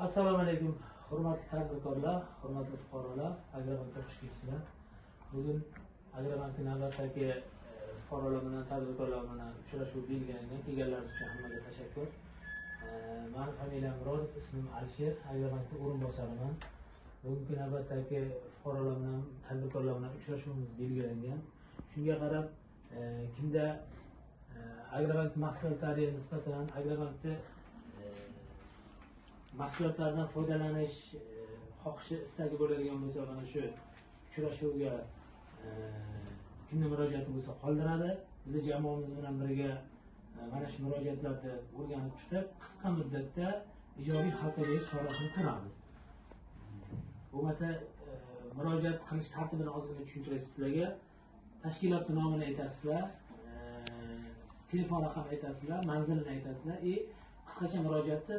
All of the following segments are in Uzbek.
Assalomu alaykum, hurmatli tadbirkorlar, hurmatli fuqarolar, Agrobankka xush kelibsizlar. Bugun Agrobankning navbatdagi fuqarolar bilan tadbirkorlar bilan uchrashuv belgilangan. Kelganlaringiz uchun hammaga tashakkur. Meni familiyam Murodov, ismim Alisher, Agrobankning o'rinbosariman. Bugungi navbatdagi fuqarolar bilan tadbirkorlar bilan uchrashuvimiz belgilangan. Shunga qarab, kimda Agrobank mahsulotlariga nisbatan Agrobankda mahsulotlardan foydalanish xohishi istagi bo'ladigan bo'lsa, mana shu uchrashuvga kimning murojaati bo'lsa qoldiradi. Biz jamoamiz bilan birga mana shu murojaatlarni o'rganib chiqib, qisqa muddatda ijobiy hal qilish chorasini ko'ramiz. Bo'lmasa murojaat qilish tartibini ozgina tushuntiray sizlarga. Tashkilot nomini aytasizlar, telefon raqamini aytasizlar, manzilini aytasizlar, qisqacha murojaatni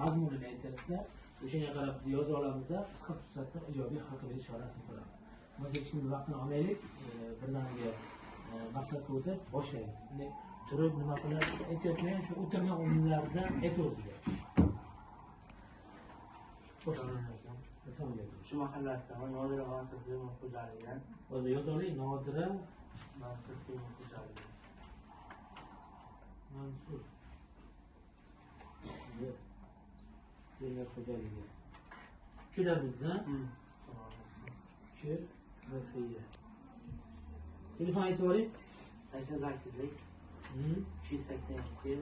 mazmunini aytasizlar. O'shanga qarab biz yoza olamizda, qisqa fursatda ijobiy hal qilish chorasini ko'ramiz. Biz hech kimning vaqtini olmaylik, birdaniga maqsadga o'tib boshlaymiz. Bunday turib nima qilib aytayotgan shu o'tirgan o'rinlaringizdan aytavsizlar. Assalomu alaykum. Shu mahallasidan Nodira Mansur Temur xo'jaligidan. Hozir yozoling, Nodira Mansur Temur xo'jaligi. Mansur Temur xo'jaligi. Tushunamizmi? Shu Rafiya. Telefon aytib oling. 88lik 282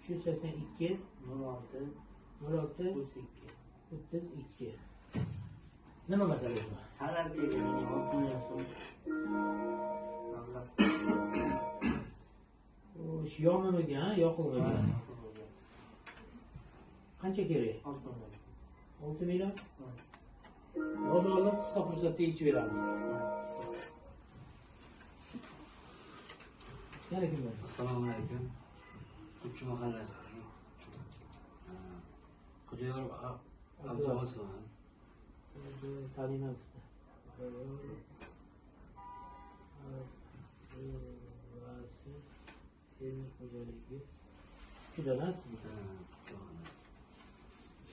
382 06 06 32. 32. Nima masalasi bor? Salar kelgan oltinoyosin. O'sh yomimiga, yoqilg'iga. Qancha kerak? 6 million. Yozib olib, qisqa fursatda yechib beramiz. Yana kim bor? Assalomu alaykum. Kuchchi mahallasidagi Xo'jayor Abduvosiman. Tanimasizlar. Temur xo'jaligi. Tushunasiz siz?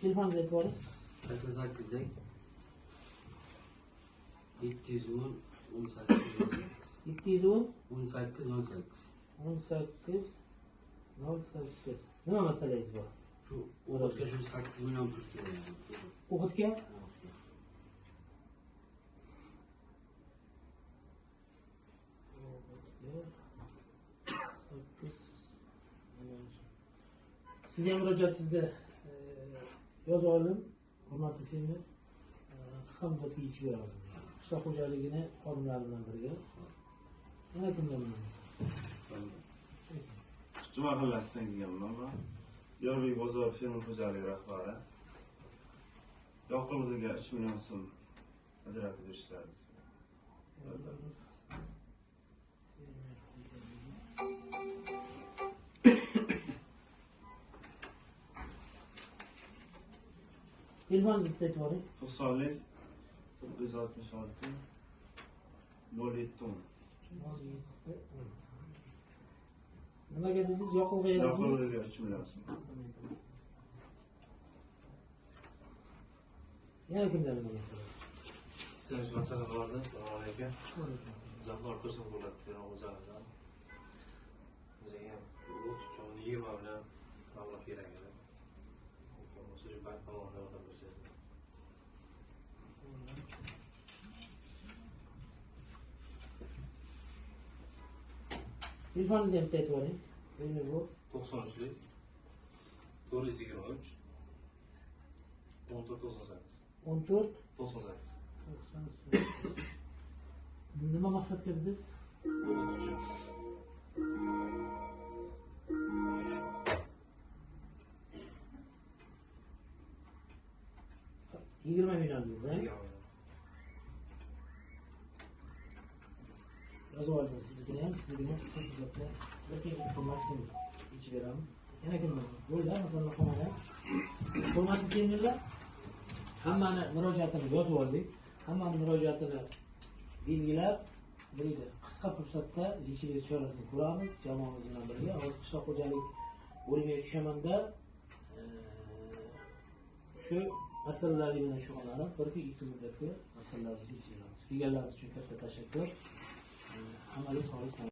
Telefoningizni aytib oling. 88lik 710 18 710 18 18. 18 08. Nima masalangiz bor? Shu o'g'itga shu 8 million pul kerak. O'g'itga? Sizga murojaatingizni yozib oldim. Hurmatli fermer, qisqa muddatga yechib beramiz. Qishloq xo'jaligini xodimlari bilan birga. Yana kimlar bilan? Kuchchi mahallasidan kelganman men. Yorbek bozor fermer xo'jaligi rahbari. Yoqilg'iga 3 million so'm ajratib berishlari. Telefoningizni aytib oling. 90lik 966 0710. Nimaga dedingiz? Yoqilg'iga? Yoqilg'iga 3 million so'm. Yana kimlar bilan masalan? Sizlar shu masala borda, assalomu alaykum. Jahon Tursun bo'ladi fermer xo'jaligidan. Bizga o't uchun 20 bilan mablag' kerak edi. O'sha shu bank tomonidan yordam bersangiz. Telefoningizni ham aytib oling. Endi bu 93lik 423 14 98. 14 98. 98. Nima maqsadga dedingiz? O't uchun. $20 million dedingiz, yozib oldim siznikini ham, qisqa fursatda bir maksimum yechib beramiz. Yana kimlar? Bo'ldi, masalan, xonada. Hurmatli fermerlar, hammani murojaatini yozib oldik. Hammani murojaatini belgilab, deydi, qisqa fursatda yechilish chorasini ko'ramiz jamoamiz bilan birga. Hozir qishloq xo'jalik bo'limiga tushamanda shu shu masalalar bilan shug'ullanib, bir ikki muddatga masalalarni yechamiz. Kelganlariniz uchun katta tashakkur. Hammangizga sog'lik.